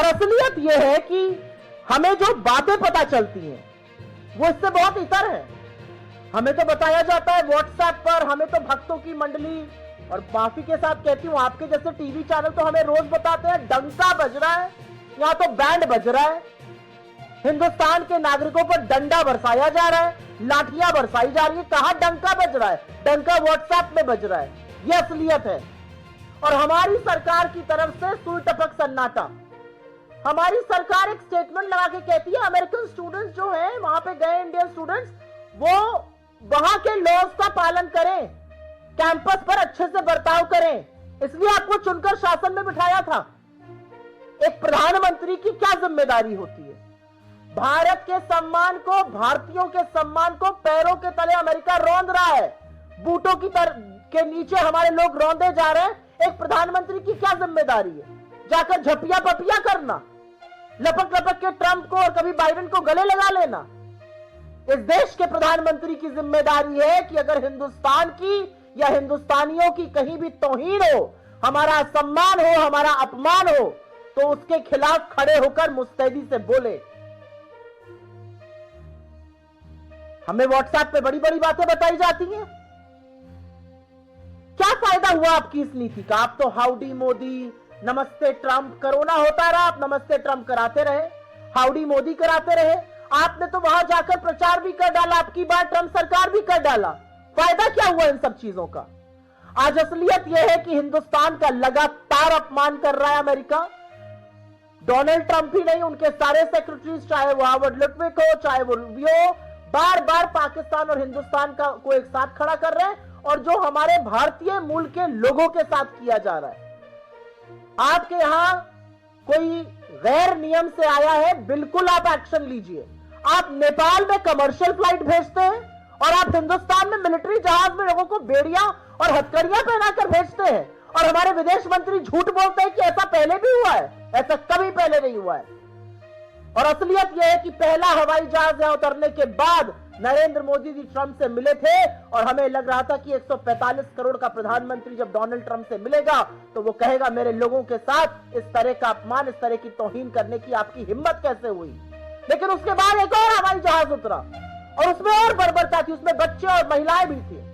असलियत यह है कि हमें जो बातें पता चलती हैं वो इससे बहुत इतर है। हमें तो बताया जाता है व्हाट्सएप पर, हमें तो भक्तों की मंडली, और माफी के साथ कहती हूं आपके जैसे टीवी चैनल तो हमें रोज बताते हैं डंका बज रहा है, यहां तो बैंड बज रहा है, हिंदुस्तान के नागरिकों पर डंडा बरसाया जा रहा है, लाठियां बरसाई जा रही है। कहां डंका बज रहा है? डंका व्हाट्सएप में बज रहा है। यह असलियत है। और हमारी सरकार की तरफ से सुई टपक सन्नाटा। हमारी सरकार एक स्टेटमेंट लगा के कहती है अमेरिकन स्टूडेंट्स जो हैं वहां पे गए इंडियन स्टूडेंट्स, वो वहां के लॉज का पालन करें, कैंपस पर अच्छे से बर्ताव करें, इसलिए आपको चुनकर शासन में बिठाया था। एक प्रधानमंत्री की क्या जिम्मेदारी होती है? भारत के सम्मान को, भारतीयों के सम्मान को पैरों के तले अमेरिका रौंद रहा है, बूटों की के नीचे हमारे लोग रौंदे जा रहे हैं। एक प्रधानमंत्री की क्या जिम्मेदारी है? जाकर झपिया पपिया करना, लपक लपक के ट्रंप को और कभी बाइडेन को गले लगा लेना। इस देश के प्रधानमंत्री की जिम्मेदारी है कि अगर हिंदुस्तान की या हिंदुस्तानियों की कहीं भी तौहीन हो, हमारा सम्मान हो, हमारा अपमान हो, तो उसके खिलाफ खड़े होकर मुस्तैदी से बोले। हमें व्हाट्सएप पे बड़ी बड़ी बातें बताई जाती हैं। क्या फायदा हुआ आपकी इस नीति का? आप तो हाउडी मोदी, नमस्ते ट्रंप, कोरोना होता रहा, आप नमस्ते ट्रंप कराते रहे, हाउडी मोदी कराते रहे। आपने तो वहां जाकर प्रचार भी कर डाला, आपकी बार ट्रंप सरकार भी कर डाला। फायदा क्या हुआ इन सब चीजों का? आज असलियत यह है कि हिंदुस्तान का लगातार अपमान कर रहा है अमेरिका। डोनाल्ड ट्रंप ही नहीं, उनके सारे सेक्रेटरीज, चाहे वो हार्वर्ड लुटविक हो, चाहे वो रूबियो, बार बार पाकिस्तान और हिंदुस्तान का को एक साथ खड़ा कर रहे हैं, और जो हमारे भारतीय मूल के लोगों के साथ किया जा रहा है। आपके यहां कोई गैर नियम से आया है, बिल्कुल आप एक्शन लीजिए। आप नेपाल में कमर्शियल फ्लाइट भेजते हैं और आप हिंदुस्तान में मिलिट्री जहाज में लोगों को बेड़ियां और हथकड़ियां पहनाकर भेजते हैं, और हमारे विदेश मंत्री झूठ बोलते हैं कि ऐसा पहले भी हुआ है। ऐसा कभी पहले नहीं हुआ है। और असलियत यह है कि पहला हवाई जहाज यहां उतरने के बाद नरेंद्र मोदी जी ट्रंप से मिले थे, और हमें लग रहा था कि 145 करोड़ का प्रधानमंत्री जब डोनाल्ड ट्रंप से मिलेगा तो वो कहेगा मेरे लोगों के साथ इस तरह का अपमान, इस तरह की तौहीन करने की आपकी हिम्मत कैसे हुई। लेकिन उसके बाद एक और हवाई जहाज उतरा और उसमें और बर्बरता थी, उसमें बच्चे और महिलाएं भी थी।